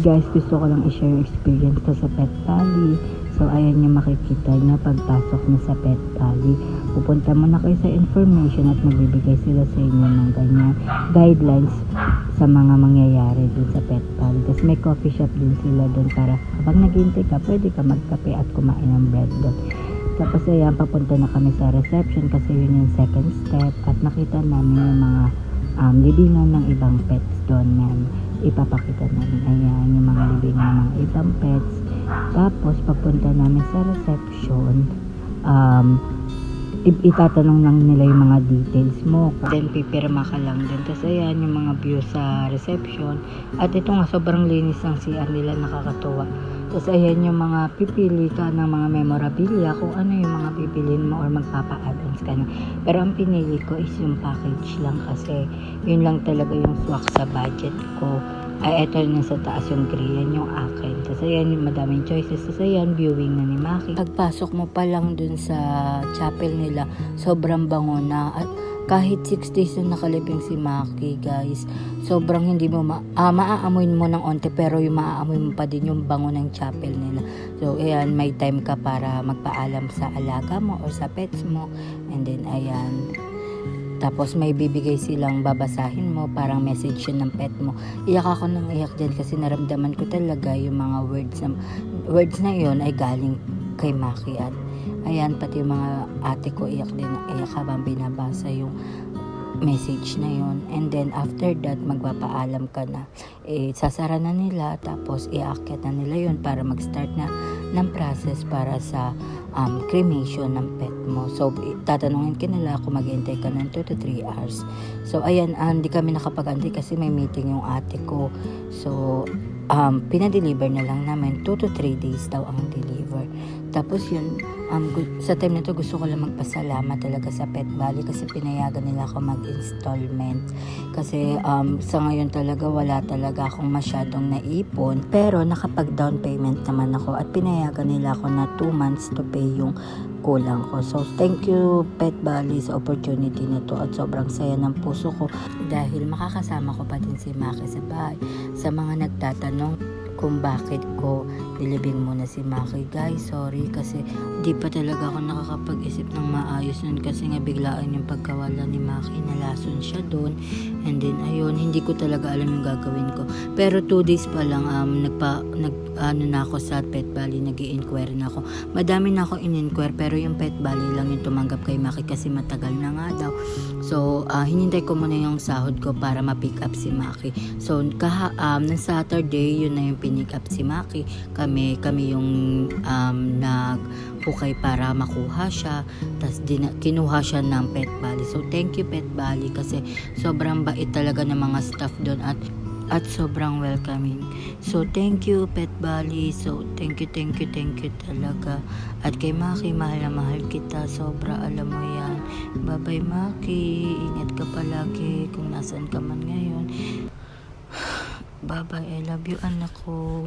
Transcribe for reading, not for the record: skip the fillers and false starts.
Guys, gusto ko lang i-share yung experience ko sa Pet Valley. So, ayan yung makikita niya pagpasok niya sa Pet Valley. Pupunta muna kayo sa information at magbibigay sila sa inyo ng ganyan guidelines sa mga mangyayari dun sa Pet Valley. Tapos may coffee shop din sila dun para kapag naghihintay ka, pwede ka magkape at kumain ng bread dun. Tapos ayan, papunta na kami sa reception kasi yun yung second step at nakita namin yung mga libingan ng ibang pets doon na ipapakita namin. Ayan, yung mga libingan ng mga ibang pets. Tapos, papunta namin sa reception. Itatanong lang nila yung mga details mo. Then, pipirma ka lang din. Tapos, ayan, yung mga view sa reception. At ito nga, sobrang linis ng CR nila, nakakatuwa. Tapos, ayan yung mga pipili ka ng mga memorabilia kung ano yung mga pipiliin mo or magpapa-add-ons ka na. Pero, ang pinili ko is yung package lang kasi yun lang talaga yung swak sa budget ko. Ay, eto yung sa taas yung gray, yan yung akin. Tapos ayan, madaming choices. Tapos ayan, viewing na ni Maki. Pagpasok mo pa lang dun sa chapel nila, sobrang bango na. At kahit 6 days na nakalibing si Maki, guys, sobrang hindi mo maaamoy mo ng onte, pero yung maaamoy mo pa din yung bango ng chapel nila. So, ayan, may time ka para magpaalam sa alaga mo or sa pets mo. And then, ayan, tapos may bibigay silang babasahin mo, parang message yun ng pet mo. Iyak ako nang iyak dyan kasi naramdaman ko talaga yung mga words na yun ay galing kay Maki. At ayan, pati yung mga ate ko iyak din, iyak habang binabasa yung message na yun. And then after that, magpapaalam ka na. Sasara na nila, tapos iaakyat na nila yun para mag-start na ng process para sa cremation ng pet mo. So, tatanungin ka nila kung maghintay ka ng 2 to 3 hours. So, ayan, hindi kami nakapag-antay kasi may meeting yung ate ko. So, pinadeliver na lang namin. 2 to 3 days daw ang deliver. Tapos yun, sa time na to gusto ko lang magpasalamat talaga sa Pet Valley kasi pinayagan nila ako mag-installment. Kasi sa ngayon talaga wala talaga akong masyadong naipon. Pero nakapag-down payment naman ako at pinayagan nila ako na 2 months to pay yung kulang ko. So, thank you Pet Valley sa opportunity na to at sobrang saya ng puso ko dahil makakasama ko pa din si Maki sa bahay. Sa mga nagtatanong kung bakit ko nilibing muna si Maki, guys, sorry kasi di pa talaga ako nakakapag-isip ng maayos nun kasi nga biglaan yung pagkawala ni Maki, nalason siya doon. And then ayun, hindi ko talaga alam yung gagawin ko. Pero 2 days pa lang na ako sa Pet Valley, nag-i-inquire na ako. Madami na ako in-inquire pero yung Pet Valley lang yung tumanggap kay Maki kasi matagal na nga daw. So, hinintay ko muna yung sahod ko para ma-pick up si Maki. So, ng Saturday, yun na yung pinick up si Maki. Kami yung naghukay para makuha siya. Tapos kinuha siya ng Pet Valley. So, thank you Pet Valley kasi sobrang bait talaga ng mga staff doon at sobrang welcoming. So, thank you Pet Valley. So, thank you talaga. At kay Maki, mahal na mahal kita. Sobra, alam mo yan. Bye-bye Maki. Ingat ka palagi kung nasan ka man ngayon. Bye-bye. I love you anak ko.